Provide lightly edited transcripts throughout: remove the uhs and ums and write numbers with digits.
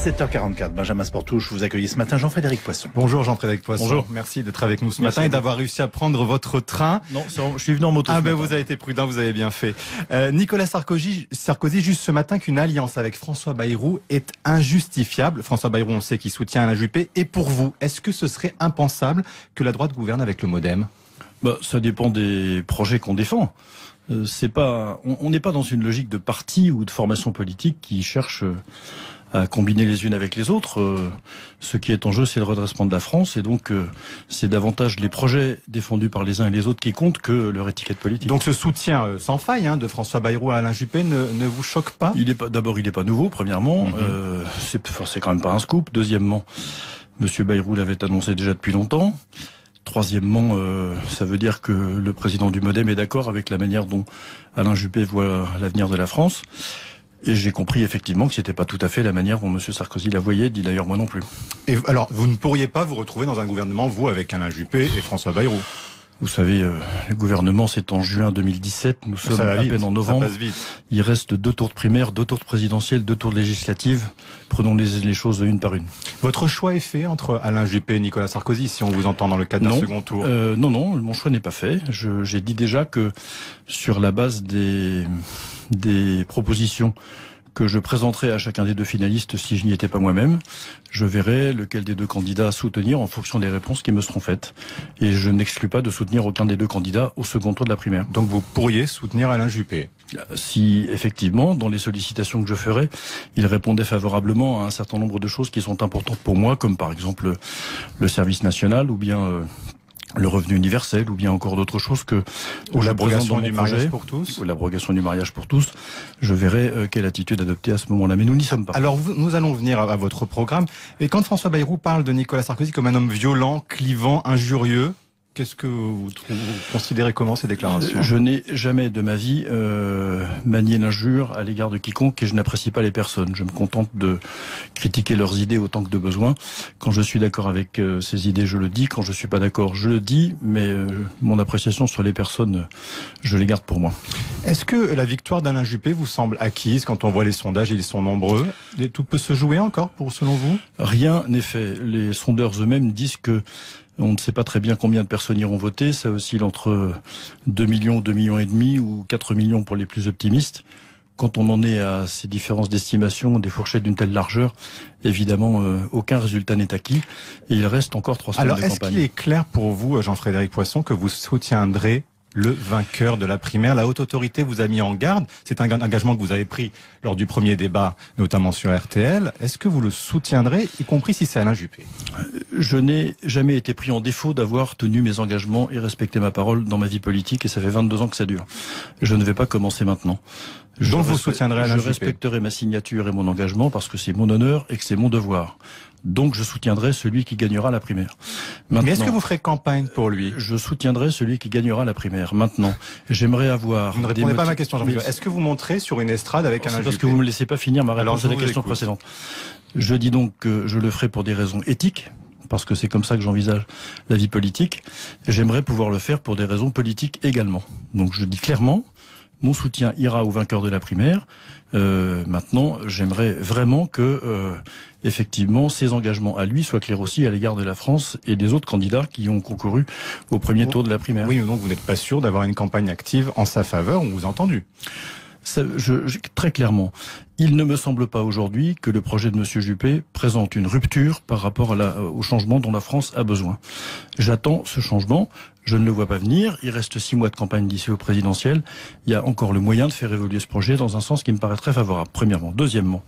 7h44, Benjamin Sportouche, vous accueillez ce matin Jean-Frédéric Poisson. Bonjour Jean-Frédéric Poisson. Bonjour. Merci d'être avec nous ce matin et d'avoir réussi à prendre votre train. Non, je suis venu en moto. Ah ben vous avez été prudent, vous avez bien fait. Nicolas Sarkozy, juste ce matin qu'une alliance avec François Bayrou est injustifiable. François Bayrou, on sait qu'il soutient Alain Juppé. Et pour vous, est-ce que ce serait impensable que la droite gouverne avec le MoDem ? Ça dépend des projets qu'on défend. On n'est pas dans une logique de parti ou de formation politique qui cherche à combiner les unes avec les autres. Ce qui est en jeu, c'est le redressement de la France, et donc c'est davantage les projets défendus par les uns et les autres qui comptent que leur étiquette politique. Donc ce soutien sans faille de François Bayrou à Alain Juppé ne vous choque pas ? D'abord, il n'est pas nouveau, premièrement. C'est quand même pas un scoop. Deuxièmement, Monsieur Bayrou l'avait annoncé déjà depuis longtemps. Troisièmement, ça veut dire que le président du MoDem est d'accord avec la manière dont Alain Juppé voit l'avenir de la France. Et j'ai compris effectivement que c'était pas tout à fait la manière dont M. Sarkozy la voyait, dit d'ailleurs moi non plus. Et alors, vous ne pourriez pas vous retrouver dans un gouvernement, vous, avec Alain Juppé et François Bayrou ? Vous savez, le gouvernement, c'est en juin 2017. Nous sommes à peine en novembre. Ça passe vite. Il reste 2 tours de primaire, 2 tours de présidentielle, 2 tours de législative. Prenons les choses une par une. Votre choix est fait entre Alain Juppé et Nicolas Sarkozy, si on vous entend dans le cadre d'un second tour ? Non, mon choix n'est pas fait. J'ai dit déjà que sur la base des propositions que je présenterai à chacun des 2 finalistes si je n'y étais pas moi-même, je verrai lequel des 2 candidats soutenir en fonction des réponses qui me seront faites. Et je n'exclus pas de soutenir aucun des 2 candidats au second tour de la primaire. Donc vous pourriez soutenir Alain Juppé ? Si, effectivement, dans les sollicitations que je ferai, il répondait favorablement à un certain nombre de choses qui sont importantes pour moi, comme par exemple le service national, ou bien le revenu universel, ou bien encore d'autres choses ou l'abrogation du mariage pour tous. Ou l'abrogation du mariage pour tous. Je verrai quelle attitude adopter à ce moment-là. Mais nous n'y sommes pas. Alors, nous allons venir à votre programme. Et quand François Bayrou parle de Nicolas Sarkozy comme un homme violent, clivant, injurieux, qu'est-ce que vous considérez comment ces déclarations ? Je n'ai jamais de ma vie manié l'injure à l'égard de quiconque et je n'apprécie pas les personnes. Je me contente de critiquer leurs idées autant que de besoin. Quand je suis d'accord avec ces idées, je le dis. Quand je suis pas d'accord, je le dis. Mais mon appréciation sur les personnes, je les garde pour moi. Est-ce que la victoire d'Alain Juppé vous semble acquise quand on voit les sondages, ils sont nombreux ? Tout peut se jouer encore, selon vous ? Rien n'est fait. Les sondeurs eux-mêmes disent que on ne sait pas très bien combien de personnes iront voter. Ça oscille entre 2 millions, 2 millions et demi ou 4 millions pour les plus optimistes. Quand on en est à ces différences d'estimation, des fourchettes d'une telle largeur, évidemment, aucun résultat n'est acquis. Et il reste encore 3 semaines de campagne. Alors, est-ce qu'il est clair pour vous, Jean-Frédéric Poisson, que vous soutiendrez le vainqueur de la primaire? La haute autorité vous a mis en garde. C'est un engagement que vous avez pris lors du premier débat, notamment sur RTL. Est-ce que vous le soutiendrez, y compris si c'est Alain Juppé? Je n'ai jamais été pris en défaut d'avoir tenu mes engagements et respecté ma parole dans ma vie politique, et ça fait 22 ans que ça dure. Je ne vais pas commencer maintenant. Donc vous soutiendrez Alain Juppé? Je respecterai ma signature et mon engagement parce que c'est mon honneur et que c'est mon devoir. Donc je soutiendrai celui qui gagnera la primaire. Maintenant, mais est-ce que vous ferez campagne pour lui? Je soutiendrai celui qui gagnera la primaire. Maintenant, j'aimerais avoir... Vous ne répondez pas à ma question, Jean-Philippe. Est-ce que vous montrez sur une estrade avec Alain Juppé? Parce que vous ne me laissez pas finir ma réponse à la question précédente. Je dis donc que je le ferai pour des raisons éthiques, parce que c'est comme ça que j'envisage la vie politique. J'aimerais pouvoir le faire pour des raisons politiques également. Donc je dis clairement, mon soutien ira au vainqueur de la primaire. Maintenant, j'aimerais vraiment que, effectivement, ses engagements à lui soient clairs aussi à l'égard de la France et des autres candidats qui ont concouru au premier tour de la primaire. Oui, donc vous n'êtes pas sûr d'avoir une campagne active en sa faveur, on vous a entendu. Très clairement, il ne me semble pas aujourd'hui que le projet de M. Juppé présente une rupture par rapport au changement dont la France a besoin. J'attends ce changement, je ne le vois pas venir, il reste 6 mois de campagne d'ici au présidentiel, il y a encore le moyen de faire évoluer ce projet dans un sens qui me paraît très favorable, premièrement. Deuxièmement,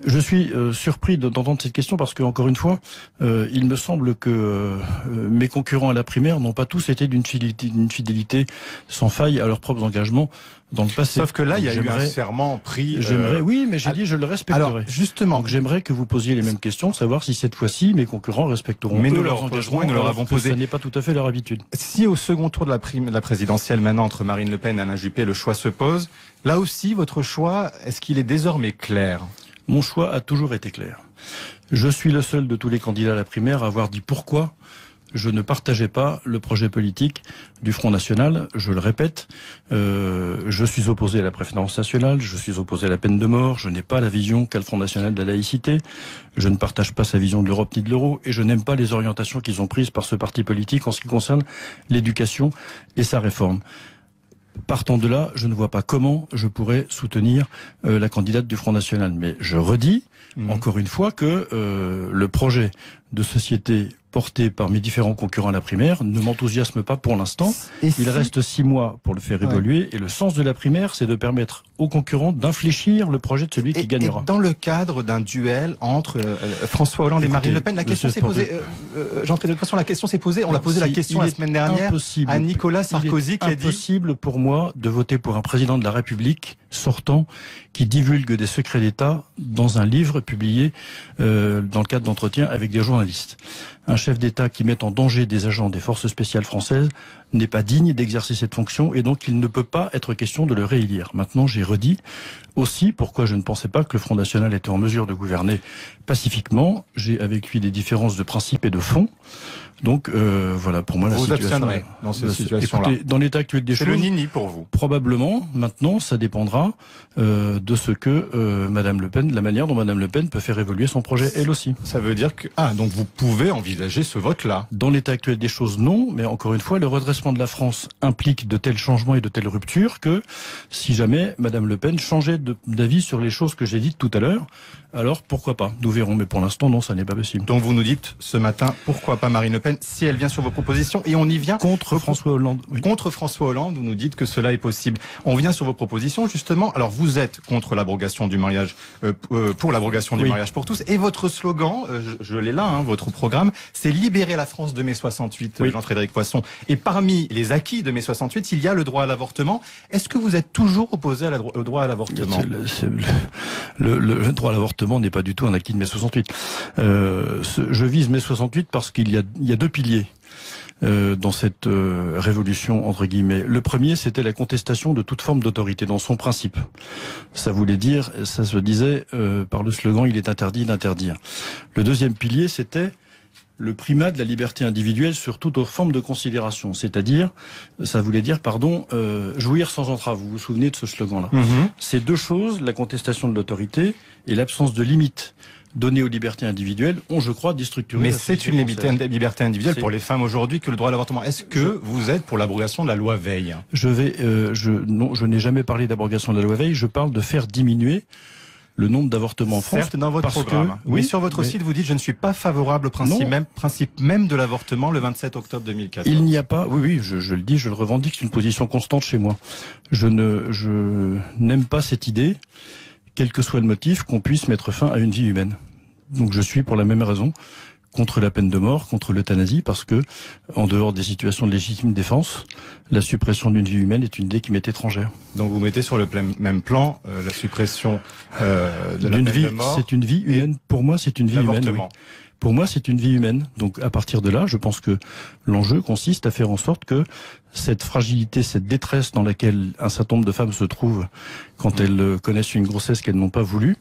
je suis surpris d'entendre cette question parce que, encore une fois, il me semble que mes concurrents à la primaire n'ont pas tous été d'une fidélité sans faille à leurs propres engagements dans le passé. Sauf que là, il y a eu un serment pris... J'aimerais, oui, mais j'ai dit je le respecterai. Alors, justement... Donc j'aimerais que vous posiez les mêmes questions, savoir si cette fois-ci, mes concurrents respecteront leurs engagements et nous leur avons posé. Ce n'est pas tout à fait leur habitude. Si au second tour de la présidentielle, maintenant, entre Marine Le Pen et Alain Juppé, le choix se pose, là aussi, votre choix, est-ce qu'il est désormais clair ? Mon choix a toujours été clair. Je suis le seul de tous les candidats à la primaire à avoir dit pourquoi je ne partageais pas le projet politique du Front National. Je le répète, je suis opposé à la préférence nationale, je suis opposé à la peine de mort, je n'ai pas la vision qu'a le Front National de la laïcité, je ne partage pas sa vision de l'Europe ni de l'euro, et je n'aime pas les orientations qu'ils ont prises par ce parti politique en ce qui concerne l'éducation et sa réforme. Partant de là, je ne vois pas comment je pourrais soutenir la candidate du Front National. Mais je redis, encore une fois, que le projet de société porté par mes différents concurrents à la primaire ne m'enthousiasme pas pour l'instant. Il reste 6 mois pour le faire évoluer. Et le sens de la primaire, c'est de permettre aux concurrents d'infléchir le projet de celui qui gagnera. Et dans le cadre d'un duel entre François Hollande et Marine Le Pen, la question s'est posée. Jean-Frédéric Poisson, la question s'est posée. On l'a posé la question la semaine dernière à Nicolas Sarkozy qui a dit... Il est impossible pour moi de voter pour un président de la République sortant qui divulgue des secrets d'État dans un livre publié dans le cadre d'entretiens avec des journalistes. Un chef d'État qui met en danger des agents des forces spéciales françaises n'est pas digne d'exercer cette fonction et donc il ne peut pas être question de le réélire. Maintenant, j'ai redit aussi pourquoi je ne pensais pas que le Front National était en mesure de gouverner pacifiquement. J'ai avec lui des différences de principe et de fond. Donc voilà, pour moi la situation... Vous abstiendrez dans cette situation-là. Écoutez, dans l'état actuel des choses... C'est le nini pour vous. Probablement. Maintenant, ça dépendra de ce que Madame Le Pen, la manière dont Madame Le Pen peut faire évoluer son projet, elle aussi. Ça veut dire que... Ah, donc vous pouvez envisager ce vote-là. Dans l'état actuel des choses, non. Mais encore une fois, le redressement de la France implique de tels changements et de telles ruptures que si jamais Madame Le Pen changeait d'avis sur les choses que j'ai dites tout à l'heure, alors pourquoi pas? Nous verrons. Mais pour l'instant, non, ça n'est pas possible. Donc vous nous dites ce matin, pourquoi pas Marine Le Pen, si elle vient sur vos propositions, et on y vient. Contre François Hollande. Oui. Contre François Hollande, vous nous dites que cela est possible. On vient sur vos propositions, justement. Alors vous êtes contre l'abrogation du mariage, pour l'abrogation du mariage pour tous. Et votre slogan, je l'ai là, hein, votre programme, c'est libérer la France de mai 68, Jean-Frédéric Poisson. Et parmi les acquis de mai 68, il y a le droit à l'avortement. Est-ce que vous êtes toujours opposé au droit à l'avortement? Le droit à l'avortement n'est pas du tout un acquis de mai 68. Je vise mai 68 parce qu'il y a 2 piliers dans cette révolution, entre guillemets. Le premier, c'était la contestation de toute forme d'autorité dans son principe. Ça voulait dire, ça se disait par le slogan « il est interdit d'interdire ». Le deuxième pilier, c'était le primat de la liberté individuelle sur toute autre forme de considération. C'est-à-dire, ça voulait dire, jouir sans entrave. Vous vous souvenez de ce slogan-là? Ces 2 choses, la contestation de l'autorité et l'absence de limite données aux libertés individuelles, ont, je crois, déstructuré. Mais c'est une liberté individuelle pour les femmes aujourd'hui que le droit à l'avortement. Est-ce que vous êtes pour l'abrogation de la loi Veil? Non, je n'ai jamais parlé d'abrogation de la loi Veil. Je parle de faire diminuer le nombre d'avortements en France. Certes, dans votre programme. Oui, sur votre site, vous dites je ne suis pas favorable au principe même de l'avortement le 27 octobre 2014. Il n'y a pas, je le dis, je le revendique, c'est une position constante chez moi. Je n'aime pas cette idée, quel que soit le motif, qu'on puisse mettre fin à une vie humaine. Donc je suis pour la même raison contre la peine de mort, contre l'euthanasie, parce que, en dehors des situations de légitime défense, la suppression d'une vie humaine est une idée qui m'est étrangère. Donc vous mettez sur le même plan la suppression de la peine de mort. C'est une vie humaine. Pour moi, c'est une vie humaine. Oui. Pour moi, c'est une vie humaine. Donc, à partir de là, je pense que l'enjeu consiste à faire en sorte que cette fragilité, cette détresse dans laquelle un certain nombre de femmes se trouvent quand elles connaissent une grossesse qu'elles n'ont pas voulu,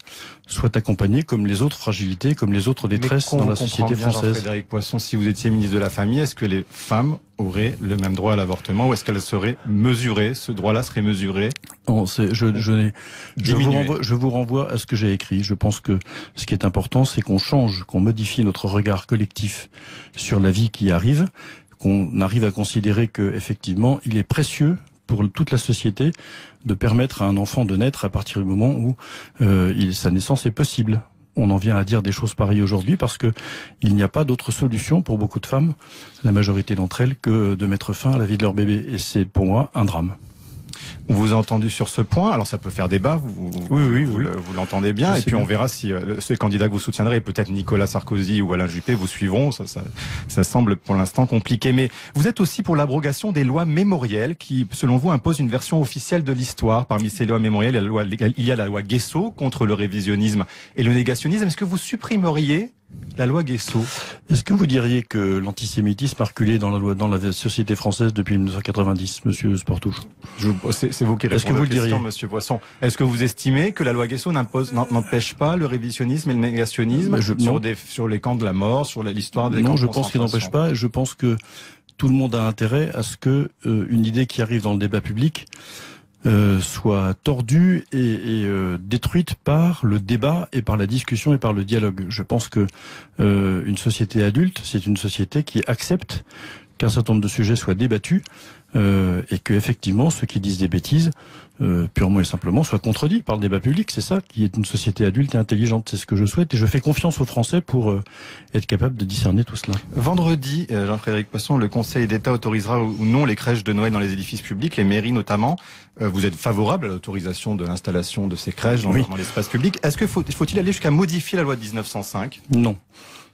soit accompagnée comme les autres fragilités, comme les autres détresses dans la société française. Jean-Frédéric Poisson, si vous étiez ministre de la Famille, est-ce que les femmes auraient le même droit à l'avortement ou est-ce qu'elles seraient mesurées? Ce droit-là serait mesuré? Non, je vous renvoie à ce que j'ai écrit. Je pense que ce qui est important, c'est qu'on change, qu'on modifie notre regard collectif sur la vie qui arrive, qu'on arrive à considérer que effectivement, il est précieux pour toute la société de permettre à un enfant de naître à partir du moment où sa naissance est possible. On en vient à dire des choses pareilles aujourd'hui parce que il n'y a pas d'autre solution pour beaucoup de femmes, la majorité d'entre elles, que de mettre fin à la vie de leur bébé. Et c'est pour moi un drame. On vous a entendu sur ce point, alors ça peut faire débat, vous l'entendez bien, et puis on verra si ces candidats que vous soutiendrez, peut-être Nicolas Sarkozy ou Alain Juppé, vous suivront, ça semble pour l'instant compliqué. Mais vous êtes aussi pour l'abrogation des lois mémorielles qui, selon vous, imposent une version officielle de l'histoire. Parmi ces lois mémorielles, il y a la loi Guesso contre le révisionnisme et le négationnisme. Est-ce que vous supprimeriez La loi Guesso. Est-ce que vous diriez que l'antisémitisme a reculé dans la société française depuis 1990, monsieur Sportouche? C'est vous qui répondez à la question, monsieur Poisson. Est-ce que vous estimez que la loi Guesso n'empêche pas le révisionnisme et le négationnisme sur les camps de la mort, sur l'histoire des camps de concentration? Non, je pense qu'il n'empêche pas. Je pense que tout le monde a intérêt à ce que une idée qui arrive dans le débat public soit tordue et détruite par le débat et par la discussion et par le dialogue. Je pense que une société adulte, c'est une société qui accepte qu'un certain nombre de sujets soient débattus et que effectivement ceux qui disent des bêtises purement et simplement soient contredits par le débat public. C'est ça qui est une société adulte et intelligente. C'est ce que je souhaite et je fais confiance aux Français pour être capable de discerner tout cela. Vendredi, Jean-Frédéric Poisson, le Conseil d'État autorisera ou non les crèches de Noël dans les édifices publics, les mairies notamment. Vous êtes favorable à l'autorisation de l'installation de ces crèches dans l'espace public. Est-ce que faut-il aller jusqu'à modifier la loi de 1905 ? Non.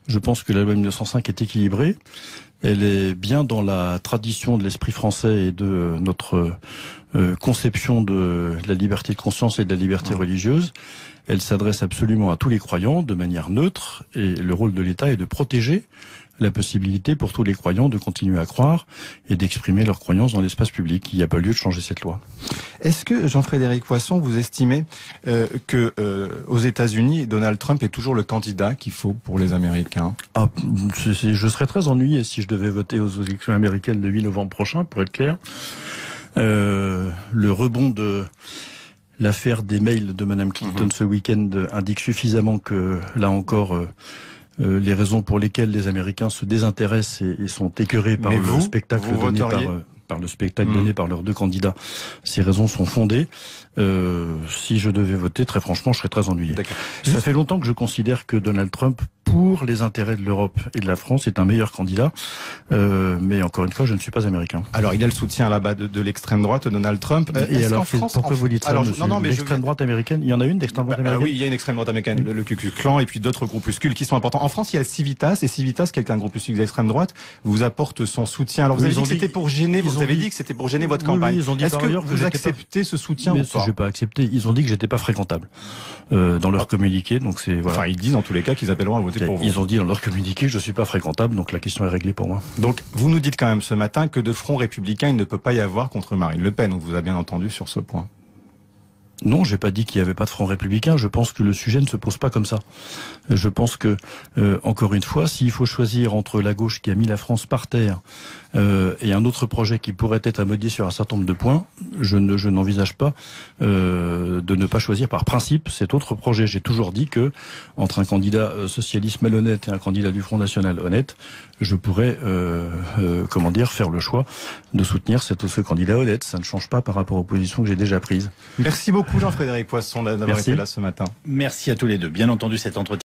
Je pense que la loi de 1905 est équilibrée. Elle est bien dans la tradition de l'esprit français et de notre conception de la liberté de conscience et de la liberté religieuse. Elle s'adresse absolument à tous les croyants de manière neutre et le rôle de l'État est de protéger la possibilité pour tous les croyants de continuer à croire et d'exprimer leurs croyances dans l'espace public. Il n'y a pas lieu de changer cette loi. Est-ce que, Jean-Frédéric Poisson, vous estimez que aux États-Unis, Donald Trump est toujours le candidat qu'il faut pour les Américains ? Je serais très ennuyé si je devais voter aux élections américaines le 8 novembre prochain, pour être clair. Le rebond de l'affaire des mails de Madame Clinton ce week-end indique suffisamment que, là encore, les raisons pour lesquelles les Américains se désintéressent et sont écœurés par le spectacle donné par le spectacle donné par leurs deux candidats, ces raisons sont fondées. Si je devais voter, très franchement, je serais très ennuyé. Ça fait longtemps que je considère que Donald Trump, pour les intérêts de l'Europe et de la France, est un meilleur candidat. Mais encore une fois, je ne suis pas américain. Alors, il a le soutien là-bas de l'extrême droite, Donald Trump. Et alors, pourquoi vous dites ça, monsieur ? L'extrême droite américaine, il y en a une d'extrême droite américaine ? Oui, il y a une extrême droite américaine, le Ku Klux Klan, et puis d'autres groupuscules qui sont importants. En France, il y a Civitas, et Civitas, qui est un groupuscule d'extrême droite, vous apporte son soutien. Alors, vous avez dit que c'était pour gêner, vous avez dit que c'était pour gêner votre campagne. Est-ce que vous acceptez ce soutien ou pas ? Je n'ai pas accepté. Ils ont dit que j'étais pas fréquentable dans leur communiqué, donc c'est voilà. Enfin, ils disent en tous les cas qu'ils appelleront à voter pour vous. Ils ont dit dans leur communiqué que je suis pas fréquentable, donc la question est réglée pour moi. Donc, vous nous dites quand même ce matin que de front républicain, il ne peut pas y avoir contre Marine Le Pen. On vous a bien entendu sur ce point. Non, j'ai pas dit qu'il n'y avait pas de front républicain. Je pense que le sujet ne se pose pas comme ça. Je pense que, encore une fois, s'il faut choisir entre la gauche qui a mis la France par terre et un autre projet qui pourrait être à modifier sur un certain nombre de points, je n'envisage pas de ne pas choisir par principe cet autre projet. J'ai toujours dit que entre un candidat socialiste malhonnête et un candidat du Front National honnête, je pourrais, faire le choix de soutenir ce candidat honnête. Ça ne change pas par rapport aux positions que j'ai déjà prises. Merci beaucoup Jean-Frédéric Poisson d'avoir été là ce matin. Merci à tous les deux. Bien entendu, cet entretien